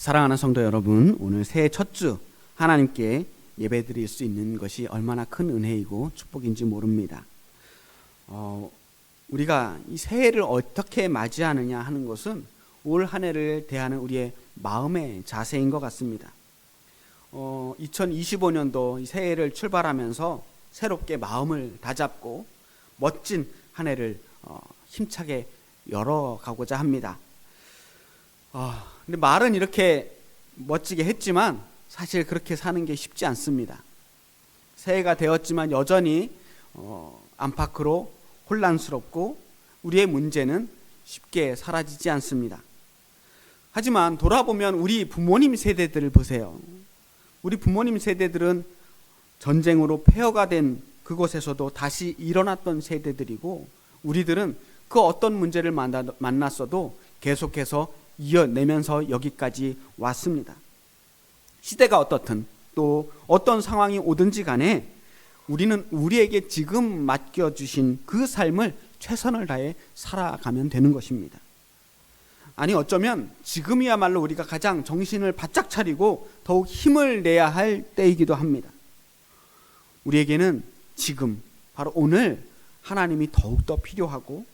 사랑하는 성도 여러분, 오늘 새해 첫 주 하나님께 예배드릴 수 있는 것이 얼마나 큰 은혜이고 축복인지 모릅니다. 우리가 이 새해를 어떻게 맞이하느냐 하는 것은 올 한 해를 대하는 우리의 마음의 자세인 것 같습니다. 2025년도 새해를 출발하면서 새롭게 마음을 다잡고 멋진 한 해를 힘차게 열어가고자 합니다. 근데 말은 이렇게 멋지게 했지만 사실 그렇게 사는 게 쉽지 않습니다. 새해가 되었지만 여전히 안팎으로 혼란스럽고 우리의 문제는 쉽게 사라지지 않습니다. 하지만 돌아보면 우리 부모님 세대들을 보세요. 우리 부모님 세대들은 전쟁으로 폐허가 된 그곳에서도 다시 일어났던 세대들이고, 우리들은 그 어떤 문제를 만났어도 계속해서 이어내면서 여기까지 왔습니다. 시대가 어떻든 또 어떤 상황이 오든지 간에 우리는 우리에게 지금 맡겨주신 그 삶을 최선을 다해 살아가면 되는 것입니다. 아니, 어쩌면 지금이야말로 우리가 가장 정신을 바짝 차리고 더욱 힘을 내야 할 때이기도 합니다. 우리에게는 지금 바로 오늘 하나님이 더욱더 필요하고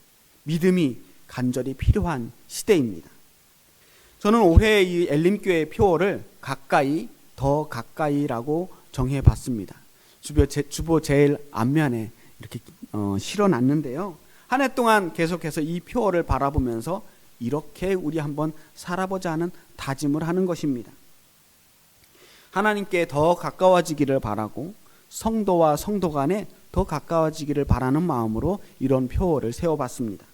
믿음이 간절히 필요한 시대입니다. 저는 올해 이 엘림교회 표어를 가까이, 더 가까이라고 정해봤습니다. 주보 제일 앞면에 이렇게 실어놨는데요. 한 해 동안 계속해서 이 표어를 바라보면서 이렇게 우리 한번 살아보자 하는 다짐을 하는 것입니다. 하나님께 더 가까워지기를 바라고 성도와 성도 간에 더 가까워지기를 바라는 마음으로 이런 표어를 세워봤습니다.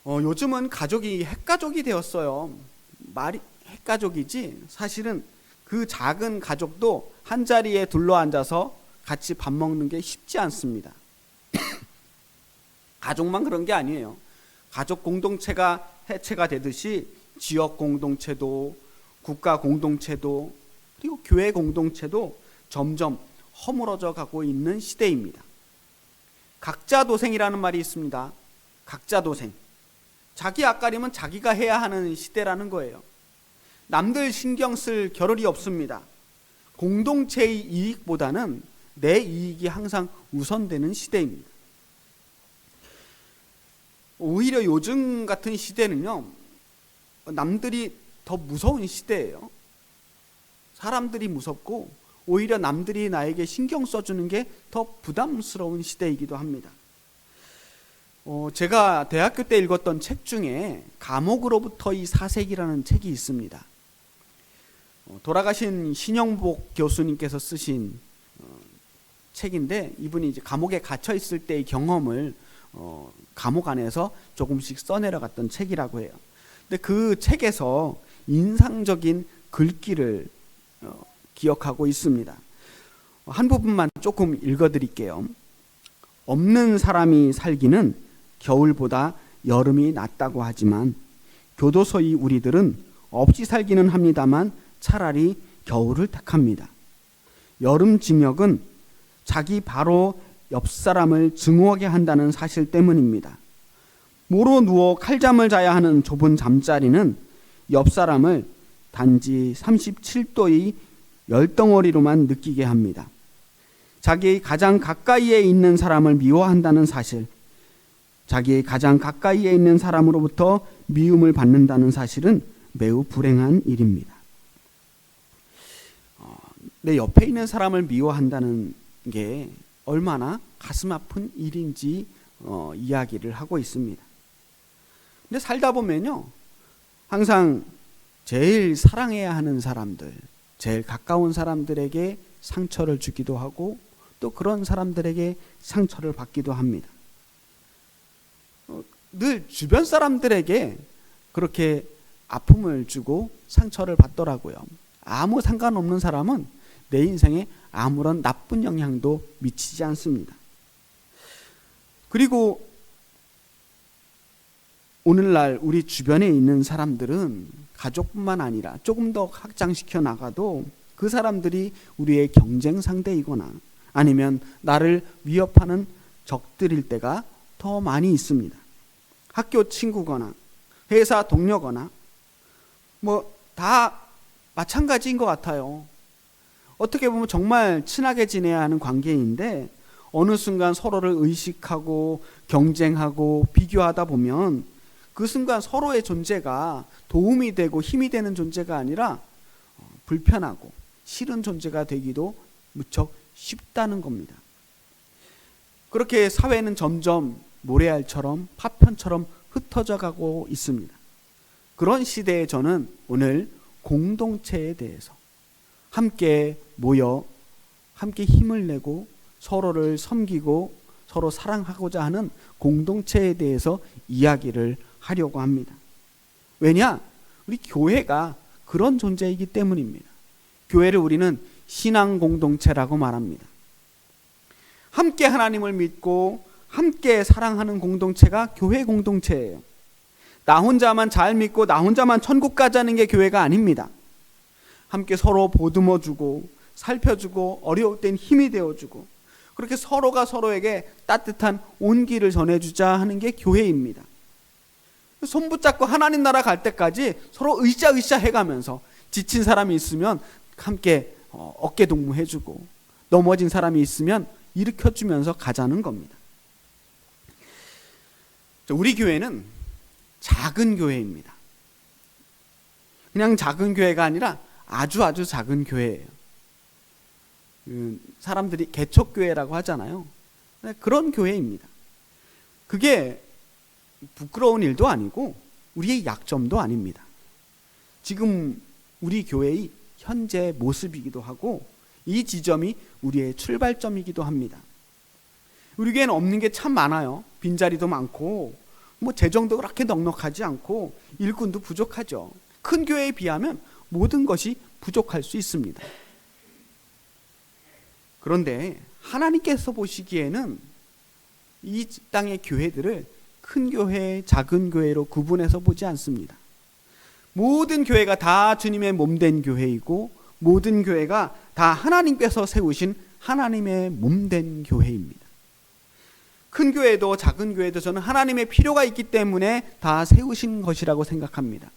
요즘은 가족이 핵가족이 되었어요. 말이 핵가족이지 사실은 그 작은 가족도 한자리에 둘러앉아서 같이 밥 먹는 게 쉽지 않습니다. 가족만 그런 게 아니에요. 가족 공동체가 해체가 되듯이 지역 공동체도, 국가 공동체도, 그리고 교회 공동체도 점점 허물어져 가고 있는 시대입니다. 각자도생이라는 말이 있습니다. 각자도생. 자기 앞가림은 자기가 해야 하는 시대라는 거예요. 남들 신경 쓸 겨를이 없습니다. 공동체의 이익보다는 내 이익이 항상 우선되는 시대입니다. 오히려 요즘 같은 시대는요, 남들이 더 무서운 시대예요. 사람들이 무섭고 오히려 남들이 나에게 신경 써주는 게 더 부담스러운 시대이기도 합니다. 제가 대학교 때 읽었던 책 중에 감옥으로부터의 사색이라는 책이 있습니다. 돌아가신 신영복 교수님께서 쓰신 책인데, 이분이 이제 감옥에 갇혀 있을 때의 경험을 감옥 안에서 조금씩 써내려갔던 책이라고 해요. 근데 그 책에서 인상적인 글귀를 기억하고 있습니다. 한 부분만 조금 읽어드릴게요. 없는 사람이 살기는 겨울보다 여름이 낫다고 하지만 교도소의 우리들은 없이 살기는 합니다만 차라리 겨울을 택합니다. 여름 징역은 자기 바로 옆 사람을 증오하게 한다는 사실 때문입니다. 모로 누워 칼잠을 자야 하는 좁은 잠자리는 옆 사람을 단지 37도의 열덩어리로만 느끼게 합니다. 자기의 가장 가까이에 있는 사람을 미워한다는 사실, 자기의 가장 가까이에 있는 사람으로부터 미움을 받는다는 사실은 매우 불행한 일입니다. 내 옆에 있는 사람을 미워한다는 게 얼마나 가슴 아픈 일인지 이야기를 하고 있습니다. 근데 살다 보면요, 항상 제일 사랑해야 하는 사람들, 제일 가까운 사람들에게 상처를 주기도 하고 또 그런 사람들에게 상처를 받기도 합니다. 늘 주변 사람들에게 그렇게 아픔을 주고 상처를 받더라고요. 아무 상관없는 사람은 내 인생에 아무런 나쁜 영향도 미치지 않습니다. 그리고 오늘날 우리 주변에 있는 사람들은 가족뿐만 아니라 조금 더 확장시켜 나가도 그 사람들이 우리의 경쟁 상대이거나 아니면 나를 위협하는 적들일 때가 더 많이 있습니다. 학교 친구거나 회사 동료거나 다 마찬가지인 것 같아요. 어떻게 보면 정말 친하게 지내야 하는 관계인데 어느 순간 서로를 의식하고 경쟁하고 비교하다 보면 그 순간 서로의 존재가 도움이 되고 힘이 되는 존재가 아니라 불편하고 싫은 존재가 되기도 무척 쉽다는 겁니다. 그렇게 사회는 점점 모래알처럼 파편처럼 흩어져 가고 있습니다. 그런 시대에 저는 오늘 공동체에 대해서 함께 모여 함께 힘을 내고 서로를 섬기고 서로 사랑하고자 하는 공동체에 대해서 이야기를 하려고 합니다. 왜냐? 우리 교회가 그런 존재이기 때문입니다. 교회를 우리는 신앙 공동체라고 말합니다. 함께 하나님을 믿고 함께 사랑하는 공동체가 교회 공동체예요. 나 혼자만 잘 믿고 나 혼자만 천국 가자는 게 교회가 아닙니다. 함께 서로 보듬어주고 살펴주고 어려울 땐 힘이 되어주고 그렇게 서로가 서로에게 따뜻한 온기를 전해주자 하는 게 교회입니다. 손 붙잡고 하나님 나라 갈 때까지 서로 으쌰으쌰 해가면서 지친 사람이 있으면 함께 어깨 동무해주고 넘어진 사람이 있으면 일으켜주면서 가자는 겁니다. 우리 교회는 작은 교회입니다. 그냥 작은 교회가 아니라 아주 작은 교회예요. 사람들이 개척교회라고 하잖아요. 그런 교회입니다. 그게 부끄러운 일도 아니고 우리의 약점도 아닙니다. 지금 우리 교회의 현재 모습이기도 하고 이 지점이 우리의 출발점이기도 합니다. 우리 교회는 없는 게 참 많아요. 빈자리도 많고 재정도 그렇게 넉넉하지 않고 일꾼도 부족하죠. 큰 교회에 비하면 모든 것이 부족할 수 있습니다. 그런데 하나님께서 보시기에는 이 땅의 교회들을 큰 교회, 작은 교회로 구분해서 보지 않습니다. 모든 교회가 다 주님의 몸된 교회이고 모든 교회가 다 하나님께서 세우신 하나님의 몸된 교회입니다. 큰 교회도 작은 교회도 저는 하나님의 필요가 있기 때문에 다 세우신 것이라고 생각합니다.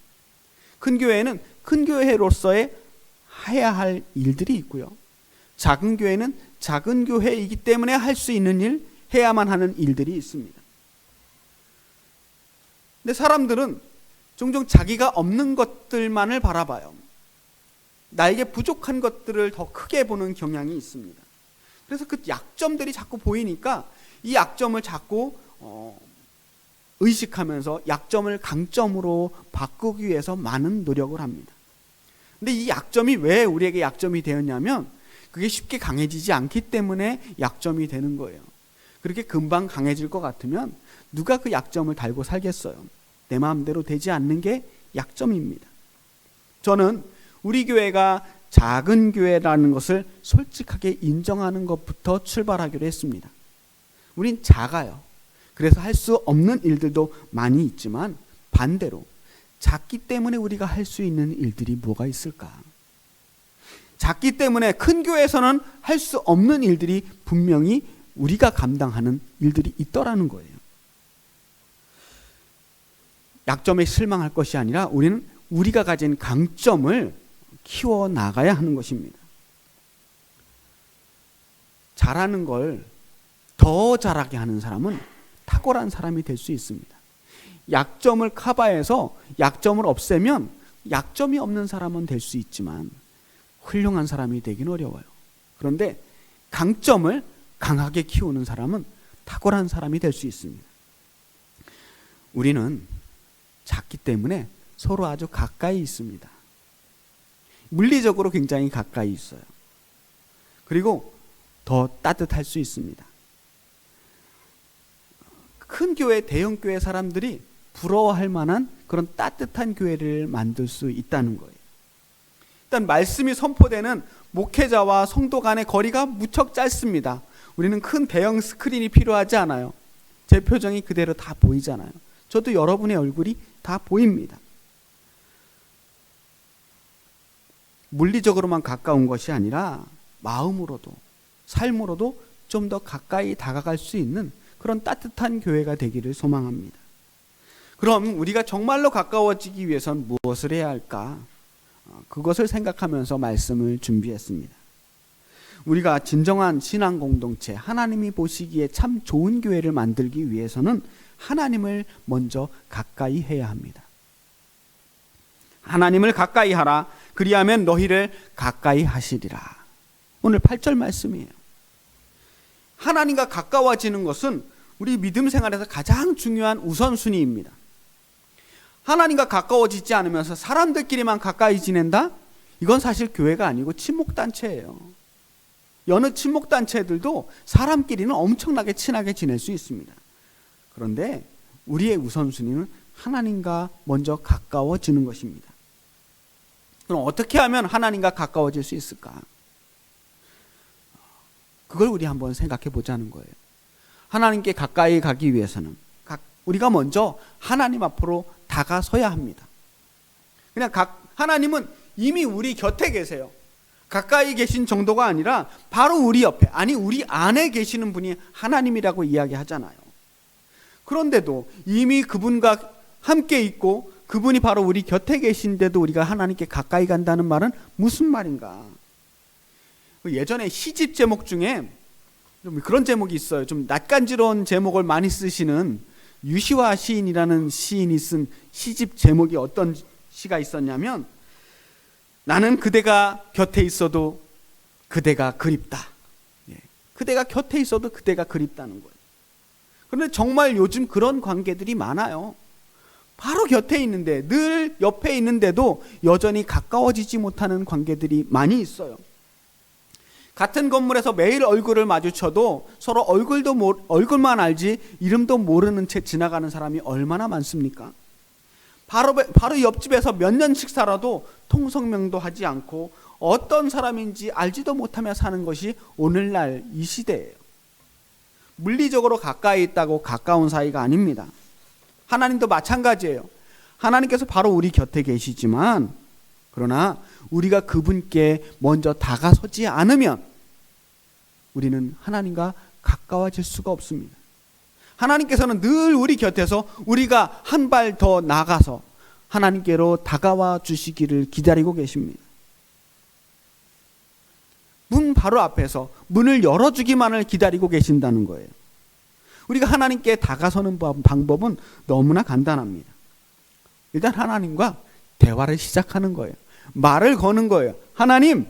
큰 교회는 큰 교회로서의 해야 할 일들이 있고요. 작은 교회는 작은 교회이기 때문에 할 수 있는 일, 해야만 하는 일들이 있습니다. 근데 사람들은 종종 자기가 없는 것들만을 바라봐요. 나에게 부족한 것들을 더 크게 보는 경향이 있습니다. 그래서 그 약점들이 자꾸 보이니까 이 약점을 자꾸 의식하면서 약점을 강점으로 바꾸기 위해서 많은 노력을 합니다. 근데 이 약점이 왜 우리에게 약점이 되었냐면 그게 쉽게 강해지지 않기 때문에 약점이 되는 거예요. 그렇게 금방 강해질 것 같으면 누가 그 약점을 달고 살겠어요? 내 마음대로 되지 않는 게 약점입니다. 저는 우리 교회가 작은 교회라는 것을 솔직하게 인정하는 것부터 출발하기로 했습니다. 우린 작아요. 그래서 할 수 없는 일들도 많이 있지만 반대로 작기 때문에 우리가 할 수 있는 일들이 뭐가 있을까? 작기 때문에 큰 교회에서는 할 수 없는 일들이 분명히 우리가 감당하는 일들이 있더라는 거예요. 약점에 실망할 것이 아니라 우리는 우리가 가진 강점을 키워나가야 하는 것입니다. 잘하는 걸 더 잘하게 하는 사람은 탁월한 사람이 될 수 있습니다. 약점을 커버해서 약점을 없애면 약점이 없는 사람은 될 수 있지만 훌륭한 사람이 되긴 어려워요. 그런데 강점을 강하게 키우는 사람은 탁월한 사람이 될 수 있습니다. 우리는 작기 때문에 서로 아주 가까이 있습니다. 물리적으로 굉장히 가까이 있어요. 그리고 더 따뜻할 수 있습니다. 큰 교회, 대형 교회 사람들이 부러워할 만한 그런 따뜻한 교회를 만들 수 있다는 거예요. 일단 말씀이 선포되는 목회자와 성도 간의 거리가 무척 짧습니다. 우리는 큰 대형 스크린이 필요하지 않아요. 제 표정이 그대로 다 보이잖아요. 저도 여러분의 얼굴이 다 보입니다. 물리적으로만 가까운 것이 아니라 마음으로도 삶으로도 좀 더 가까이 다가갈 수 있는 그런 따뜻한 교회가 되기를 소망합니다. 그럼 우리가 정말로 가까워지기 위해서는 무엇을 해야 할까? 그것을 생각하면서 말씀을 준비했습니다. 우리가 진정한 신앙 공동체, 하나님이 보시기에 참 좋은 교회를 만들기 위해서는 하나님을 먼저 가까이 해야 합니다. 하나님을 가까이 하라. 그리하면 너희를 가까이 하시리라. 오늘 8절 말씀이에요. 하나님과 가까워지는 것은 우리 믿음 생활에서 가장 중요한 우선순위입니다. 하나님과 가까워지지 않으면서 사람들끼리만 가까이 지낸다? 이건 사실 교회가 아니고 친목단체예요. 여느 친목단체들도 사람끼리는 엄청나게 친하게 지낼 수 있습니다. 그런데 우리의 우선순위는 하나님과 먼저 가까워지는 것입니다. 그럼 어떻게 하면 하나님과 가까워질 수 있을까? 그걸 우리 한번 생각해 보자는 거예요. 하나님께 가까이 가기 위해서는 우리가 먼저 하나님 앞으로 다가서야 합니다. 그냥 하나님은 이미 우리 곁에 계세요. 가까이 계신 정도가 아니라 바로 우리 옆에, 아니 우리 안에 계시는 분이 하나님이라고 이야기하잖아요. 그런데도 이미 그분과 함께 있고 그분이 바로 우리 곁에 계신데도 우리가 하나님께 가까이 간다는 말은 무슨 말인가? 예전에 시집 제목 중에 좀 그런 제목이 있어요. 좀 낯간지러운 제목을 많이 쓰시는 유시화 시인이라는 시인이 쓴 시집 제목이 어떤 시가 있었냐면, 나는 그대가 곁에 있어도 그대가 그립다. 그대가 곁에 있어도 그대가 그립다는 거예요. 그런데 정말 요즘 그런 관계들이 많아요. 바로 곁에 있는데, 늘 옆에 있는데도 여전히 가까워지지 못하는 관계들이 많이 있어요. 같은 건물에서 매일 얼굴을 마주쳐도 서로 얼굴만 알지 이름도 모르는 채 지나가는 사람이 얼마나 많습니까? 바로 옆집에서 몇 년씩 살아도 통성명도 하지 않고 어떤 사람인지 알지도 못하며 사는 것이 오늘날 이 시대예요. 물리적으로 가까이 있다고 가까운 사이가 아닙니다. 하나님도 마찬가지예요. 하나님께서 바로 우리 곁에 계시지만, 그러나 우리가 그분께 먼저 다가서지 않으면 우리는 하나님과 가까워질 수가 없습니다. 하나님께서는 늘 우리 곁에서 우리가 한 발 더 나가서 하나님께로 다가와 주시기를 기다리고 계십니다. 문 바로 앞에서 문을 열어주기만을 기다리고 계신다는 거예요. 우리가 하나님께 다가서는 방법은 너무나 간단합니다. 일단 하나님과 대화를 시작하는 거예요. 말을 거는 거예요. 하나님,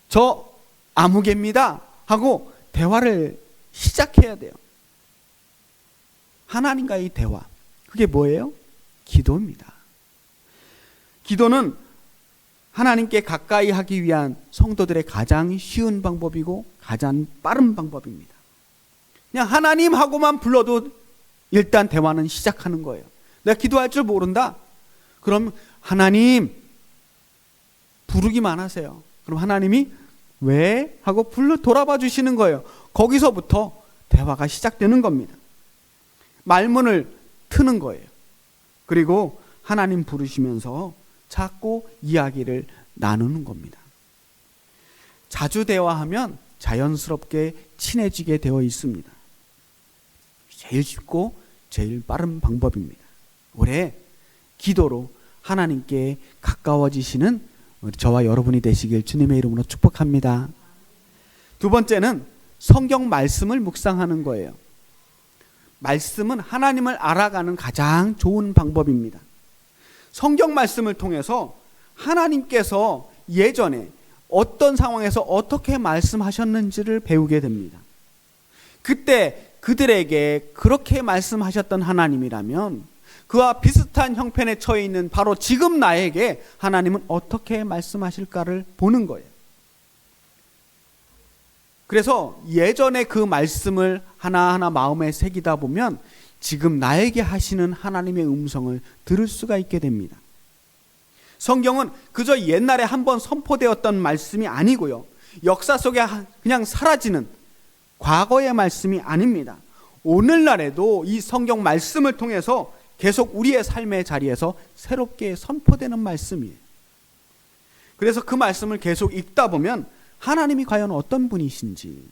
저 아무개입니다 하고 대화를 시작해야 돼요. 하나님과의 대화, 그게 뭐예요? 기도입니다. 기도는 하나님께 가까이 하기 위한 성도들의 가장 쉬운 방법이고 가장 빠른 방법입니다. 그냥 하나님 하고만 불러도 일단 대화는 시작하는 거예요. 내가 기도할 줄 모른다? 그럼 하나님 부르기만 하세요. 그럼 하나님이 왜? 하고 돌아봐 주시는 거예요. 거기서부터 대화가 시작되는 겁니다. 말문을 트는 거예요. 그리고 하나님 부르시면서 자꾸 이야기를 나누는 겁니다. 자주 대화하면 자연스럽게 친해지게 되어 있습니다. 제일 쉽고 제일 빠른 방법입니다. 올해 기도로 하나님께 가까워지시는 저와 여러분이 되시길 주님의 이름으로 축복합니다. 두 번째는 성경 말씀을 묵상하는 거예요. 말씀은 하나님을 알아가는 가장 좋은 방법입니다. 성경 말씀을 통해서 하나님께서 예전에 어떤 상황에서 어떻게 말씀하셨는지를 배우게 됩니다. 그때 그들에게 그렇게 말씀하셨던 하나님이라면 그와 비슷한 형편에 처해 있는 바로 지금 나에게 하나님은 어떻게 말씀하실까를 보는 거예요. 그래서 예전에 그 말씀을 하나하나 마음에 새기다 보면 지금 나에게 하시는 하나님의 음성을 들을 수가 있게 됩니다. 성경은 그저 옛날에 한번 선포되었던 말씀이 아니고요, 역사 속에 그냥 사라지는 과거의 말씀이 아닙니다. 오늘날에도 이 성경 말씀을 통해서 계속 우리의 삶의 자리에서 새롭게 선포되는 말씀이에요. 그래서 그 말씀을 계속 읽다 보면 하나님이 과연 어떤 분이신지,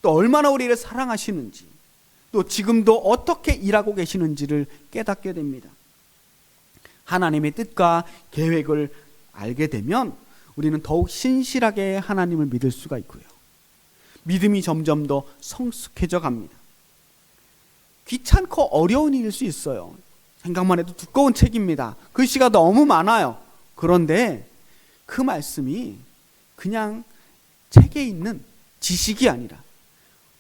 또 얼마나 우리를 사랑하시는지, 또 지금도 어떻게 일하고 계시는지를 깨닫게 됩니다. 하나님의 뜻과 계획을 알게 되면 우리는 더욱 신실하게 하나님을 믿을 수가 있고요. 믿음이 점점 더 성숙해져 갑니다. 귀찮고 어려운 일일 수 있어요. 생각만 해도 두꺼운 책입니다. 글씨가 너무 많아요. 그런데 그 말씀이 그냥 책에 있는 지식이 아니라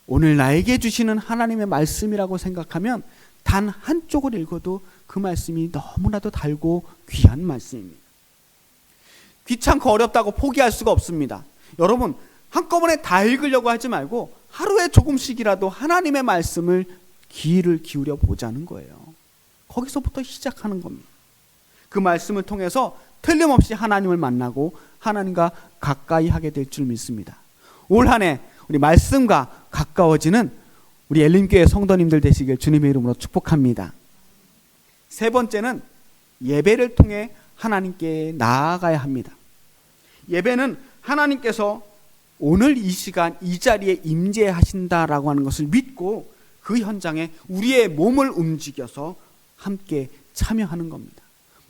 오늘 나에게 주시는 하나님의 말씀이라고 생각하면 단 한쪽을 읽어도 그 말씀이 너무나도 달고 귀한 말씀입니다. 귀찮고 어렵다고 포기할 수가 없습니다. 여러분, 한꺼번에 다 읽으려고 하지 말고 하루에 조금씩이라도 하나님의 말씀을 귀를 기울여 보자는 거예요. 거기서부터 시작하는 겁니다. 그 말씀을 통해서 틀림없이 하나님을 만나고 하나님과 가까이 하게 될 줄 믿습니다. 올 한 해 우리 말씀과 가까워지는 우리 엘림교회 성도님들 되시길 주님의 이름으로 축복합니다. 세 번째는 예배를 통해 하나님께 나아가야 합니다. 예배는 하나님께서 오늘 이 시간 이 자리에 임재하신다라고 하는 것을 믿고 그 현장에 우리의 몸을 움직여서 함께 참여하는 겁니다.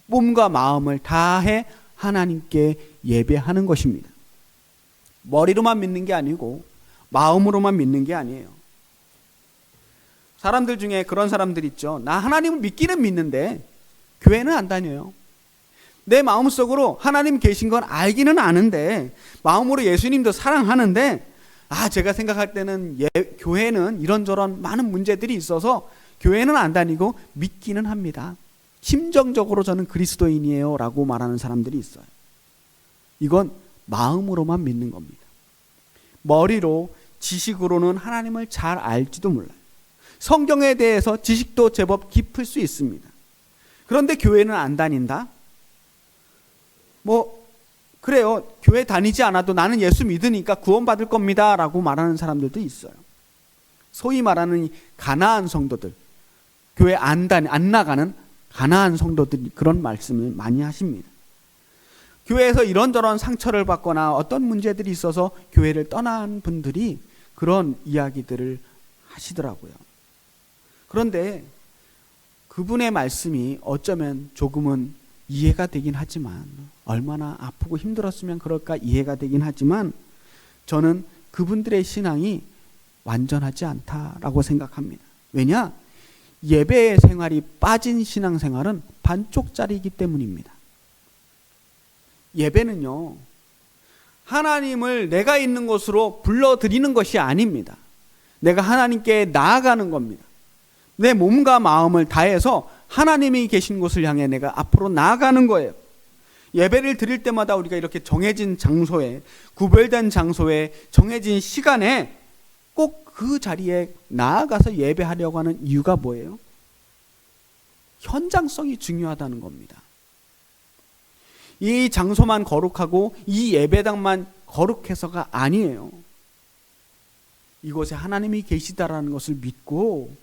몸과 마음을 다해 하나님께 예배하는 것입니다. 머리로만 믿는 게 아니고 마음으로만 믿는 게 아니에요. 사람들 중에 그런 사람들 있죠. 나 하나님을 믿기는 믿는데 교회는 안 다녀요. 내 마음속으로 하나님 계신 건 알기는 아는데 마음으로 예수님도 사랑하는데 제가 생각할 때는 교회는 이런저런 많은 문제들이 있어서 교회는 안 다니고 믿기는 합니다. 심정적으로 저는 그리스도인이에요 라고 말하는 사람들이 있어요. 이건 마음으로만 믿는 겁니다. 머리로 지식으로는 하나님을 잘 알지도 몰라요. 성경에 대해서 지식도 제법 깊을 수 있습니다. 그런데 교회는 안 다닌다? 그래요. 교회 다니지 않아도 나는 예수 믿으니까 구원받을 겁니다 라고 말하는 사람들도 있어요. 소위 말하는 가나안 성도들, 교회 안 나가는 가나안 성도들이 그런 말씀을 많이 하십니다. 교회에서 이런저런 상처를 받거나 어떤 문제들이 있어서 교회를 떠난 분들이 그런 이야기들을 하시더라고요. 그런데 그분의 말씀이 어쩌면 조금은 이해가 되긴 하지만, 얼마나 아프고 힘들었으면 그럴까 이해가 되긴 하지만 저는 그분들의 신앙이 완전하지 않다라고 생각합니다. 왜냐? 예배의 생활이 빠진 신앙생활은 반쪽짜리이기 때문입니다. 예배는요, 하나님을 내가 있는 곳으로 불러들이는 것이 아닙니다. 내가 하나님께 나아가는 겁니다. 내 몸과 마음을 다해서 하나님이 계신 곳을 향해 내가 앞으로 나아가는 거예요. 예배를 드릴 때마다 우리가 이렇게 정해진 장소에, 구별된 장소에, 정해진 시간에 꼭 그 자리에 나아가서 예배하려고 하는 이유가 뭐예요? 현장성이 중요하다는 겁니다. 이 장소만 거룩하고 이 예배당만 거룩해서가 아니에요. 이곳에 하나님이 계시다라는 것을 믿고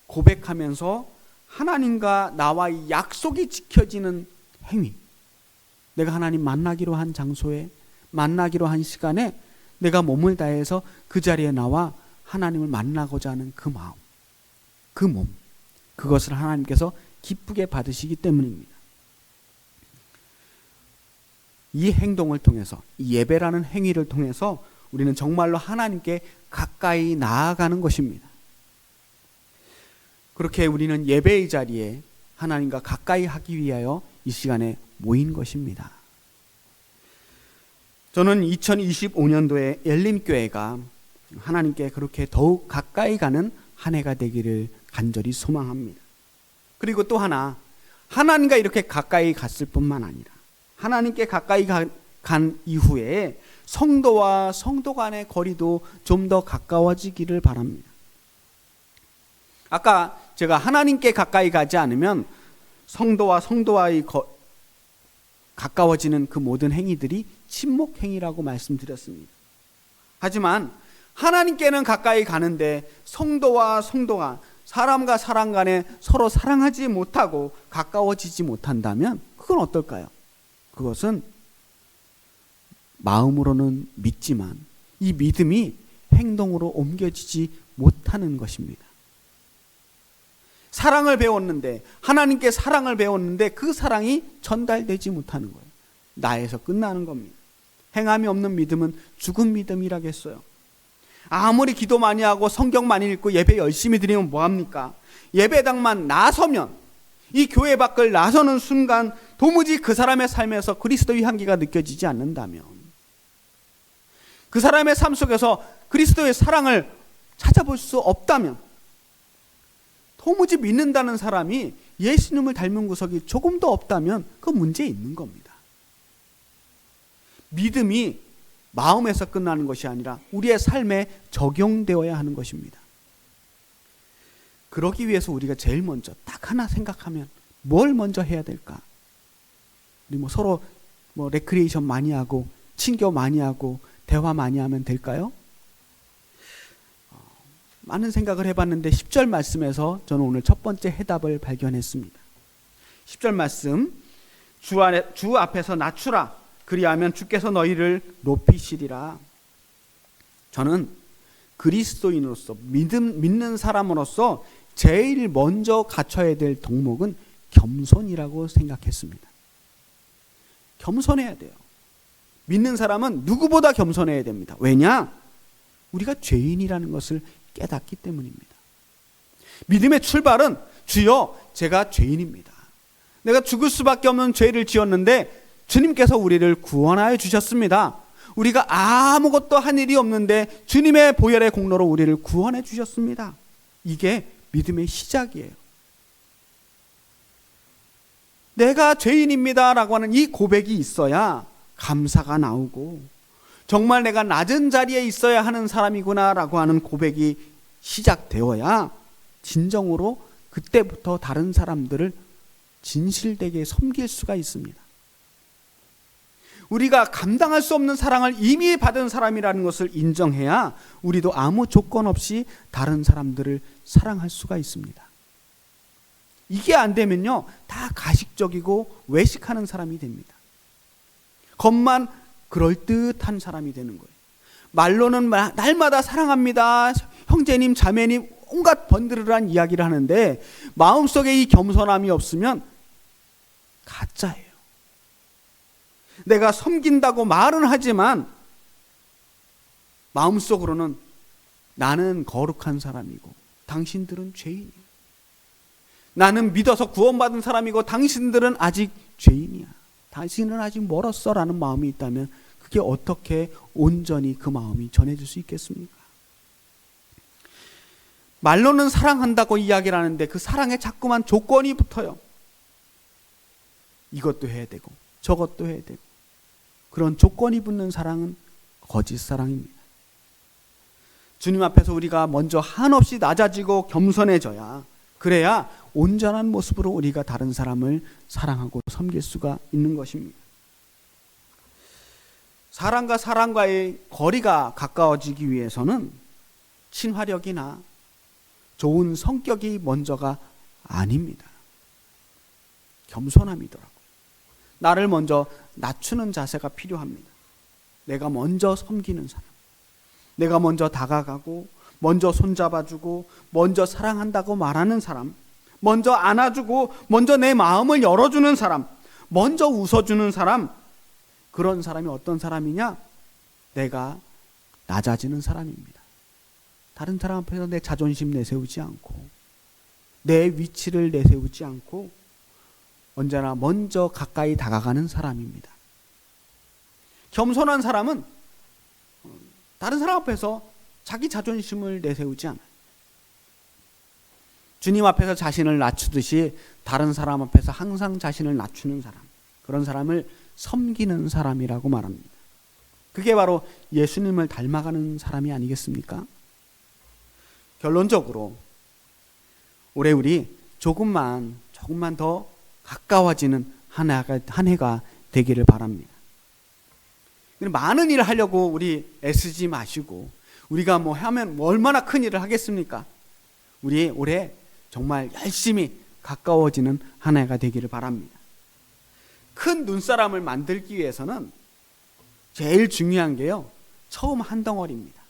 고백하면서 하나님과 나와의 약속이 지켜지는 행위, 내가 하나님 만나기로 한 장소에, 만나기로 한 시간에 내가 몸을 다해서 그 자리에 나와 하나님을 만나고자 하는 그 마음, 그 몸, 그것을 하나님께서 기쁘게 받으시기 때문입니다. 이 행동을 통해서, 이 예배라는 행위를 통해서 우리는 정말로 하나님께 가까이 나아가는 것입니다. 그렇게 우리는 예배의 자리에 하나님과 가까이 하기 위하여 이 시간에 모인 것입니다. 저는 2025년도에 엘림교회가 하나님께 그렇게 더욱 가까이 가는 한 해가 되기를 간절히 소망합니다. 그리고 또 하나, 하나님과 이렇게 가까이 갔을 뿐만 아니라 하나님께 가까이 간 이후에 성도와 성도 간의 거리도 좀 더 가까워지기를 바랍니다. 아까 제가 하나님께 가까이 가지 않으면 성도와 성도와의 가까워지는 그 모든 행위들이 침묵 행위라고 말씀드렸습니다. 하지만 하나님께는 가까이 가는데 성도와 성도가, 사람과 사람 간에 서로 사랑하지 못하고 가까워지지 못한다면 그건 어떨까요? 그것은 마음으로는 믿지만 이 믿음이 행동으로 옮겨지지 못하는 것입니다. 사랑을 배웠는데, 하나님께 사랑을 배웠는데 그 사랑이 전달되지 못하는 거예요. 나에서 끝나는 겁니다. 행함이 없는 믿음은 죽은 믿음이라겠어요. 아무리 기도 많이 하고 성경 많이 읽고 예배 열심히 드리면 뭐합니까? 예배당만 나서면, 이 교회 밖을 나서는 순간 도무지 그 사람의 삶에서 그리스도의 향기가 느껴지지 않는다면, 그 사람의 삶 속에서 그리스도의 사랑을 찾아볼 수 없다면, 도무지 믿는다는 사람이 예수님을 닮은 구석이 조금도 없다면 그 문제 있는 겁니다. 믿음이 마음에서 끝나는 것이 아니라 우리의 삶에 적용되어야 하는 것입니다. 그러기 위해서 우리가 제일 먼저 딱 하나 생각하면 뭘 먼저 해야 될까? 우리 서로 레크리에이션 많이 하고 친교 많이 하고 대화 많이 하면 될까요? 많은 생각을 해봤는데 10절 말씀에서 저는 오늘 첫 번째 해답을 발견했습니다. 10절 말씀, 주 앞에서 낮추라. 그리하면 주께서 너희를 높이시리라. 저는 그리스도인으로서 믿는 사람으로서 제일 먼저 갖춰야 될 덕목은 겸손이라고 생각했습니다. 겸손해야 돼요. 믿는 사람은 누구보다 겸손해야 됩니다. 왜냐? 우리가 죄인이라는 것을 깨닫기 때문입니다. 믿음의 출발은 주여 제가 죄인입니다. 내가 죽을 수밖에 없는 죄를 지었는데 주님께서 우리를 구원하여 주셨습니다. 우리가 아무것도 한 일이 없는데 주님의 보혈의 공로로 우리를 구원해 주셨습니다. 이게 믿음의 시작이에요. 내가 죄인입니다 라고 하는 이 고백이 있어야 감사가 나오고, 정말 내가 낮은 자리에 있어야 하는 사람이구나 라고 하는 고백이 시작되어야 진정으로 그때부터 다른 사람들을 진실되게 섬길 수가 있습니다. 우리가 감당할 수 없는 사랑을 이미 받은 사람이라는 것을 인정해야 우리도 아무 조건 없이 다른 사람들을 사랑할 수가 있습니다. 이게 안 되면요, 다 가식적이고 외식하는 사람이 됩니다. 겉만 그럴듯한 사람이 되는 거예요. 말로는 날마다 사랑합니다, 형제님, 자매님, 온갖 번드르르한 이야기를 하는데 마음속에 이 겸손함이 없으면 가짜예요. 내가 섬긴다고 말은 하지만 마음속으로는 나는 거룩한 사람이고 당신들은 죄인이야. 나는 믿어서 구원받은 사람이고 당신들은 아직 죄인이야. 당신은 아직 멀었어 라는 마음이 있다면 그게 어떻게 온전히 그 마음이 전해질 수 있겠습니까? 말로는 사랑한다고 이야기를 하는데 그 사랑에 자꾸만 조건이 붙어요. 이것도 해야 되고 저것도 해야 되고. 그런 조건이 붙는 사랑은 거짓 사랑입니다. 주님 앞에서 우리가 먼저 한없이 낮아지고 겸손해져야, 그래야 온전한 모습으로 우리가 다른 사람을 사랑하고 섬길 수가 있는 것입니다. 사람과 사람과의 거리가 가까워지기 위해서는 친화력이나 좋은 성격이 먼저가 아닙니다. 겸손함이더라고요. 나를 먼저 낮추는 자세가 필요합니다. 내가 먼저 섬기는 사람, 내가 먼저 다가가고 먼저 손잡아주고 먼저 사랑한다고 말하는 사람, 먼저 안아주고 먼저 내 마음을 열어주는 사람, 먼저 웃어주는 사람, 그런 사람이 어떤 사람이냐? 내가 낮아지는 사람입니다. 다른 사람 앞에서 내 자존심 내세우지 않고 내 위치를 내세우지 않고 언제나 먼저 가까이 다가가는 사람입니다. 겸손한 사람은 다른 사람 앞에서 자기 자존심을 내세우지 않아요. 주님 앞에서 자신을 낮추듯이 다른 사람 앞에서 항상 자신을 낮추는 사람, 그런 사람을 섬기는 사람이라고 말합니다. 그게 바로 예수님을 닮아가는 사람이 아니겠습니까? 결론적으로 올해 우리 조금만 더 가까워지는 한 해가 되기를 바랍니다. 많은 일을 하려고 우리 애쓰지 마시고, 우리가 하면 얼마나 큰 일을 하겠습니까? 우리 올해 정말 열심히 가까워지는 한 해가 되기를 바랍니다. 큰 눈사람을 만들기 위해서는 제일 중요한 게요, 처음 한 덩어리입니다.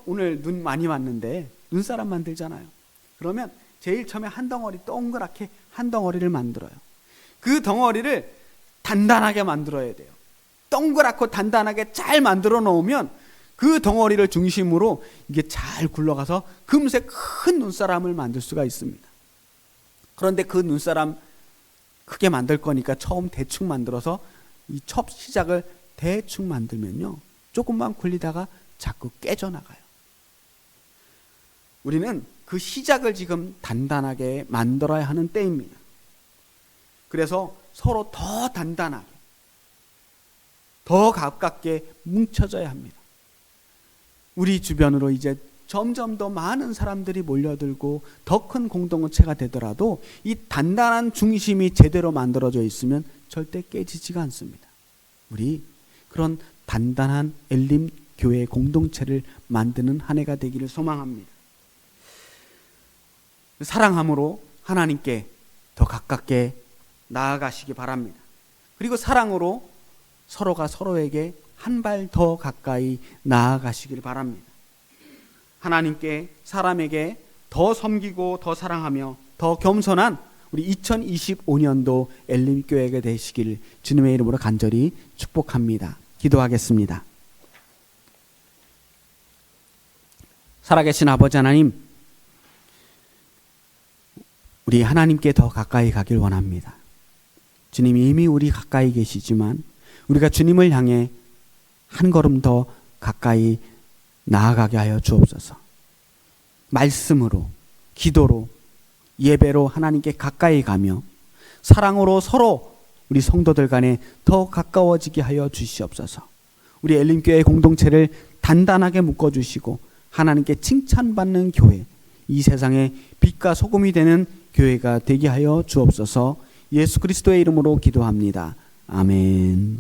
오늘 눈 많이 왔는데 눈사람 만들잖아요. 그러면 제일 처음에 한 덩어리, 동그랗게 한 덩어리를 만들어요. 그 덩어리를 단단하게 만들어야 돼요. 동그랗고 단단하게 잘 만들어 놓으면 그 덩어리를 중심으로 이게 잘 굴러가서 금세 큰 눈사람을 만들 수가 있습니다. 그런데 그 눈사람 크게 만들 거니까 처음 대충 만들어서 이 첫 시작을 대충 만들면요, 조금만 굴리다가 자꾸 깨져나가요. 우리는 그 시작을 지금 단단하게 만들어야 하는 때입니다. 그래서 서로 더 단단하게, 더 가깝게 뭉쳐져야 합니다. 우리 주변으로 이제 점점 더 많은 사람들이 몰려들고 더 큰 공동체가 되더라도 이 단단한 중심이 제대로 만들어져 있으면 절대 깨지지가 않습니다. 우리 그런 단단한 엘림 교회 공동체를 만드는 한 해가 되기를 소망합니다. 사랑함으로 하나님께 더 가깝게 나아가시기 바랍니다. 그리고 사랑으로 서로가 서로에게 한 발 더 가까이 나아가시길 바랍니다. 하나님께, 사람에게 더 섬기고 더 사랑하며 더 겸손한 우리 2025년도 엘림교회가 되시길 주님의 이름으로 간절히 축복합니다. 기도하겠습니다. 살아계신 아버지 하나님, 우리 하나님께 더 가까이 가길 원합니다. 주님이 이미 우리 가까이 계시지만 우리가 주님을 향해 한 걸음 더 가까이 나아가게 하여 주옵소서. 말씀으로, 기도로, 예배로 하나님께 가까이 가며 사랑으로 서로 우리 성도들 간에 더 가까워지게 하여 주시옵소서. 우리 엘림교회 공동체를 단단하게 묶어주시고 하나님께 칭찬받는 교회, 이 세상에 빛과 소금이 되는 교회가 되게 하여 주옵소서. 예수 그리스도의 이름으로 기도합니다. 아멘.